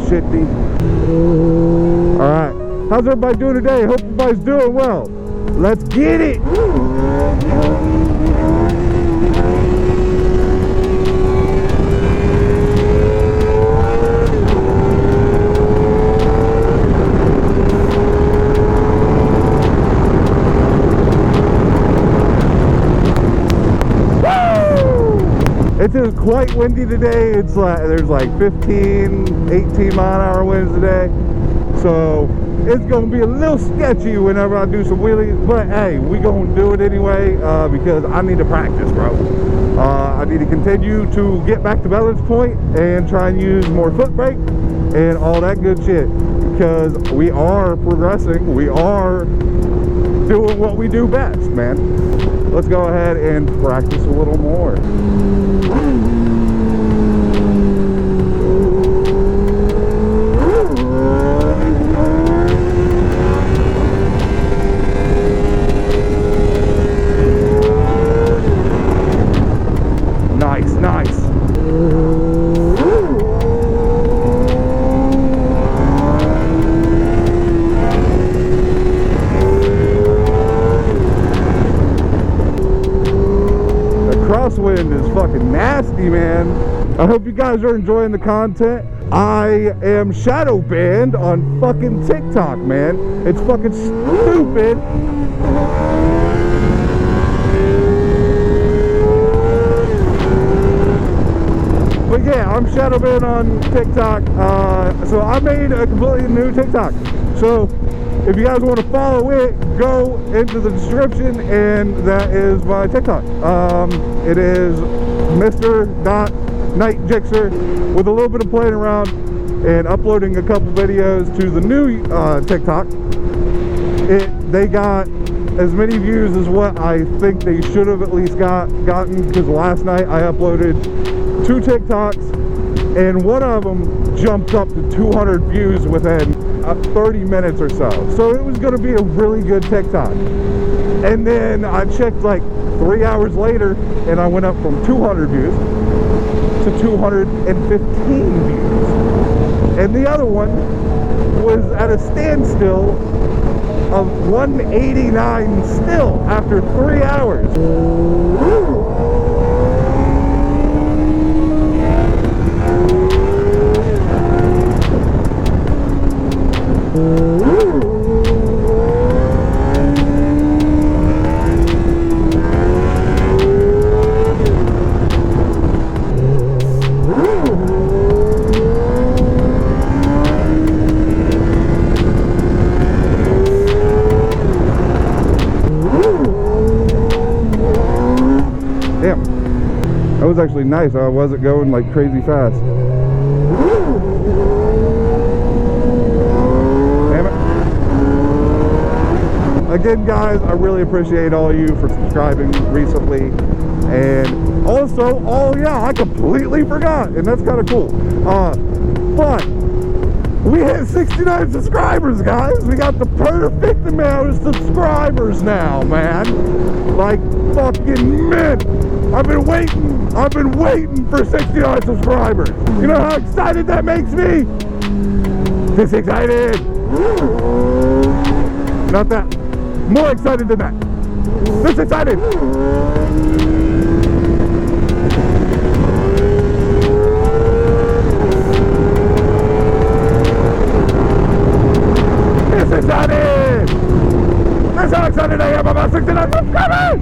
shitty. Alright, how's everybody doing today? Hope everybody's doing well. Let's get it! It is quite windy today. It's like there's like 15, 18 mile-an-hour winds today. So it's gonna be a little sketchy whenever I do some wheelies, but hey, we gonna do it anyway because I need to practice, bro. I need to continue to get back to balance point and try and use more foot brake and all that good shit, because we are progressing. We are doing what we do best, man. Let's go ahead and practice a little more. Nice. Crosswind is fucking nasty, man. I hope you guys are enjoying the content. I am shadow banned on fucking TikTok, man. It's fucking stupid. But yeah, I'm shadow banned on TikTok. So I made a completely new TikTok. So if you guys want to follow it, go into the description, and that is my TikTok. It is Mr.Gixxer with a little bit of playing around and uploading a couple videos to the new TikTok. They got as many views as what I think they should have at least gotten, because last night I uploaded 2 TikToks and one of them jumped up to 200 views within 30 minutes or so. So it was going to be a really good TikTok. And then I checked like 3 hours later, and I went up from 200 views to 215 views. And the other one was at a standstill of 189 still after 3 hours. Damn, that was actually nice. I wasn't going like crazy fast. Damn it. Again, guys, I really appreciate all of you for subscribing recently. And also, oh yeah, I completely forgot, and that's kind of cool. But we hit 69 subscribers, guys. We got the perfect amount of subscribers now, man. Like fucking mint. I've been waiting for 69 subscribers. You know how excited that makes me? This excited. Not that. More excited than that. This excited. This excited. That's how excited I am about 69 subscribers.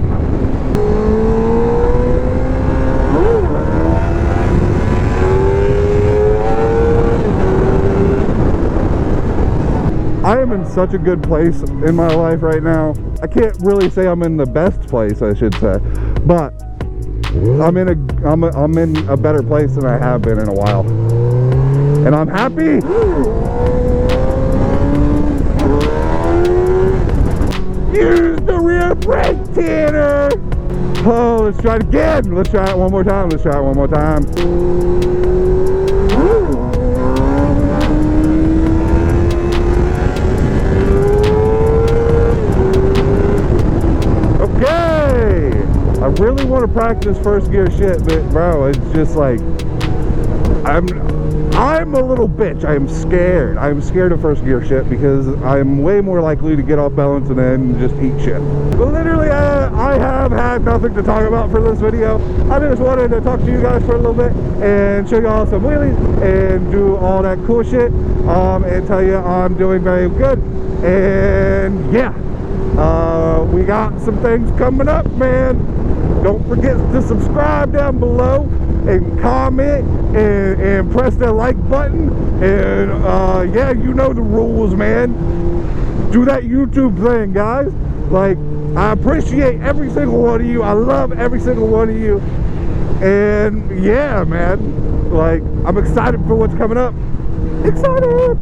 I am in such a good place in my life right now. I can't really say I'm in the best place, I should say, but I'm in a better place than I have been in a while, and I'm happy. Use the rear brake, Tanner. Oh, let's try it again. Let's try it one more time. I really want to practice first gear shit, but bro, it's just like I'm a little bitch. I am scared. I am scared of first gear shit because I'm way more likely to get off balance and then just eat shit. But literally, I have had nothing to talk about for this video. I just wanted to talk to you guys for a little bit and show y'all some wheelies and do all that cool shit, and tell you I'm doing very good. And yeah, we got some things coming up, man. Don't forget to subscribe down below and comment and press that like button. And yeah, you know the rules, man. Do that YouTube thing, guys. Like, I appreciate every single one of you. I love every single one of you. And yeah, man, like, I'm excited for what's coming up. Excited.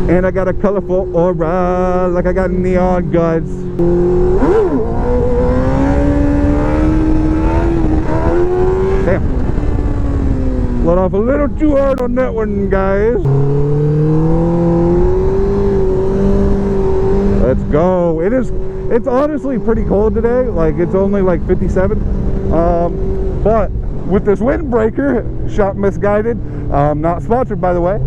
And I got a colorful aura, like I got neon guts. Damn. Let off a little too hard on that one, guys. Let's go. It's honestly pretty cold today. Like, it's only like 57. But with this windbreaker, shop misguided, not sponsored by the way,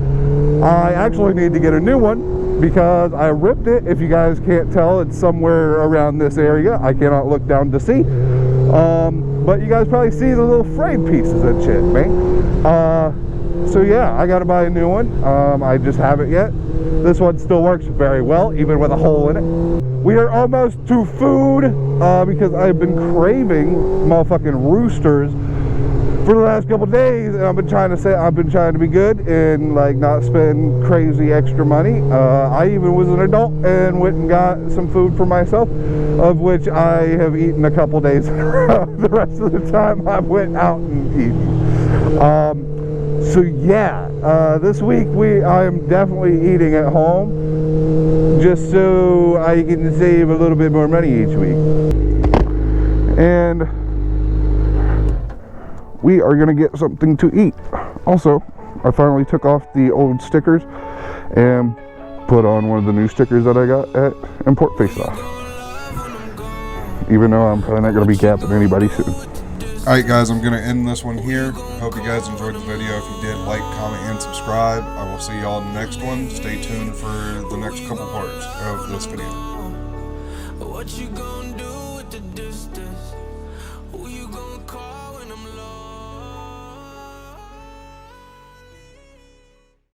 I actually need to get a new one because I ripped it. If you guys can't tell, it's somewhere around this area. I cannot look down to see. But you guys probably see the little frayed pieces and shit, man. So yeah, I gotta buy a new one. I just haven't yet. This one still works very well, even with a hole in it. We are almost to food because I've been craving motherfucking roosters for the last couple days, and I've been trying to be good and like not spend crazy extra money. I even was an adult and went and got some food for myself, of which I have eaten a couple days in a row. The rest of the time I went out and eaten. So yeah, this week I am definitely eating at home just so I can save a little bit more money each week. And we are gonna get something to eat. Also, I finally took off the old stickers and put on one of the new stickers that I got at Import Face Off. Even though I'm probably not gonna be gapping anybody soon. Alright guys, I'm gonna end this one here. Hope you guys enjoyed the video. If you did, like, comment, and subscribe. I will see y'all in the next one. Stay tuned for the next couple parts of this video.